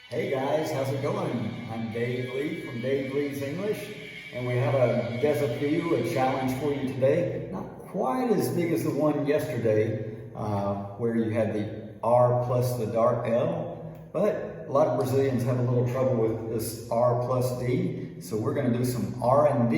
Hey guys, how's it going? I'm Dave Lee from Dave Lee's English, and we have a desafio, a challenge for you today. Not quite as big as the one yesterday, where you had the R plus the dark L, but a lot of Brazilians have a little trouble with this R plus D, so we're going to do some R&D,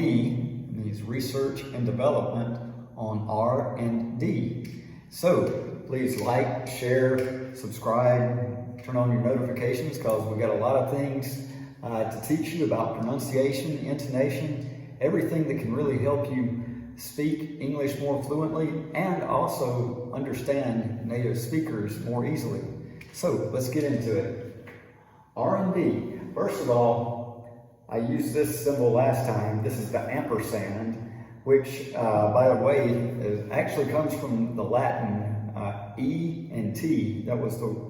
means research and development on R and D. So please like, share, subscribe, turn on your notifications because we got a lot of things to teach you about pronunciation, intonation, everything that can really help you speak English more fluently and also understand native speakers more easily. So let's get into it. R&D. First of all, I used this symbol last time. This is the ampersand, which, by the way, actually comes from the Latin E and T. That was the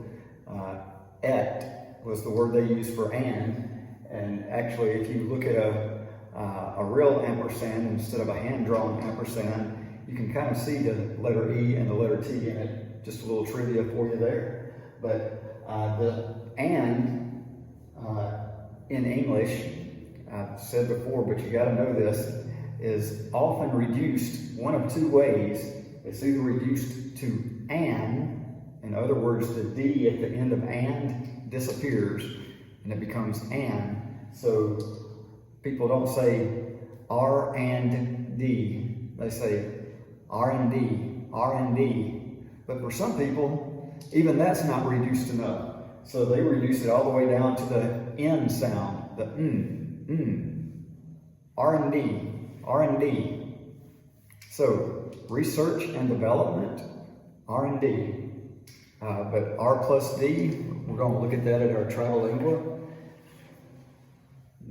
et was the word they used for and actually if you look at a real ampersand instead of a hand-drawn ampersand, you can kind of see the letter E and the letter T in it. Just a little trivia for you there. But the and in English, I've said before, but you got to know this, is often reduced one of two ways. It's either reduced to an. In other words, the D at the end of and disappears and it becomes an. So people don't say R and D. They say R and D, R and D. But for some people, even that's not reduced enough. So they reduce it all the way down to the N sound, the R and D, R and D. So research and development, R and D. But R plus D, we're going to look at that at our travel lingua.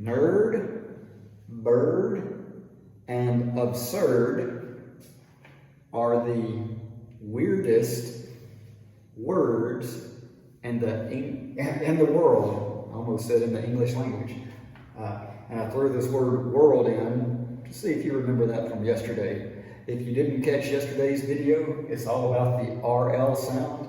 Nerd, bird, and absurd are the weirdest words in the world. I almost said in the English language. And I threw this word world in to see if you remember that from yesterday. If you didn't catch yesterday's video, it's all about the RL sound.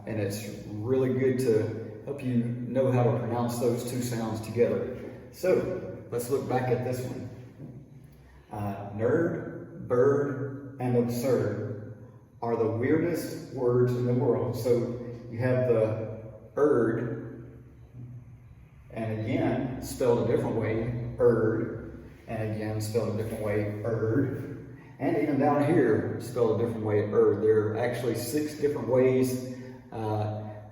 And it's really good to help you know how to pronounce those two sounds together. So let's look back at this one. Nerd, bird, and absurd are the weirdest words in the world. So you have the erd, and again spelled a different way, erd, and again spelled a different way, erd, and even down here spelled a different way, erd. There are actually 6 different ways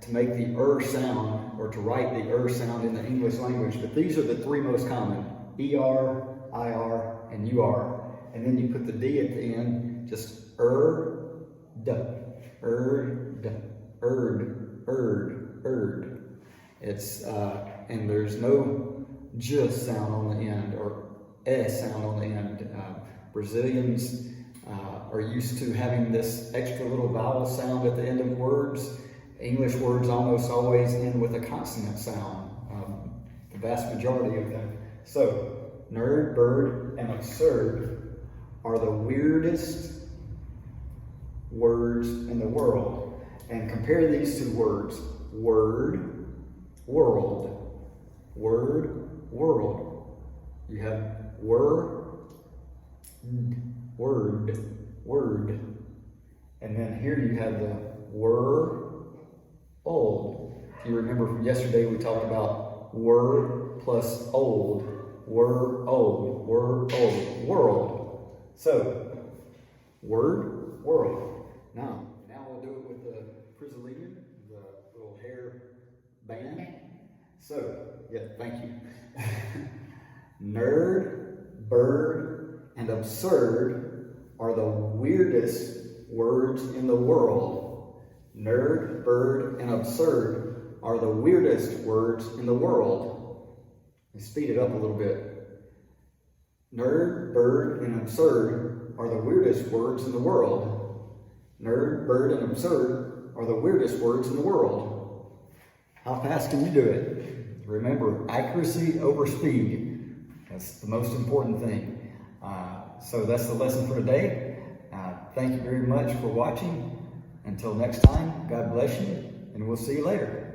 to make the sound, or to write the sound in the English language, but these are the 3 most common: ER, IR, and UR. And then you put the D at the end, just d, erd. It's and there's no j sound on the end or sound on the end. Brazilians are used to having this extra little vowel sound at the end of words. English words almost always end with a consonant sound, the vast majority of them. So, nerd, bird, and absurd are the weirdest words in the world. And compare these 2 words: word, world. Word, world. You have word, word. And then here you have the old. If you remember from yesterday, we talked about word plus old. Word, old, world. So, word, world. Now we'll do it with the Brazilian, the little hair band. So, yeah, thank you. Nerd, bird, and absurd are the weirdest words in the world. Nerd, bird, and absurd are the weirdest words in the world. Let's speed it up a little bit. Nerd, bird, and absurd are the weirdest words in the world. Nerd, bird, and absurd are the weirdest words in the world. How fast can you do it? Remember, accuracy over speed. That's the most important thing. So that's the lesson for today. Thank you very much for watching. Until next time, God bless you, and we'll see you later.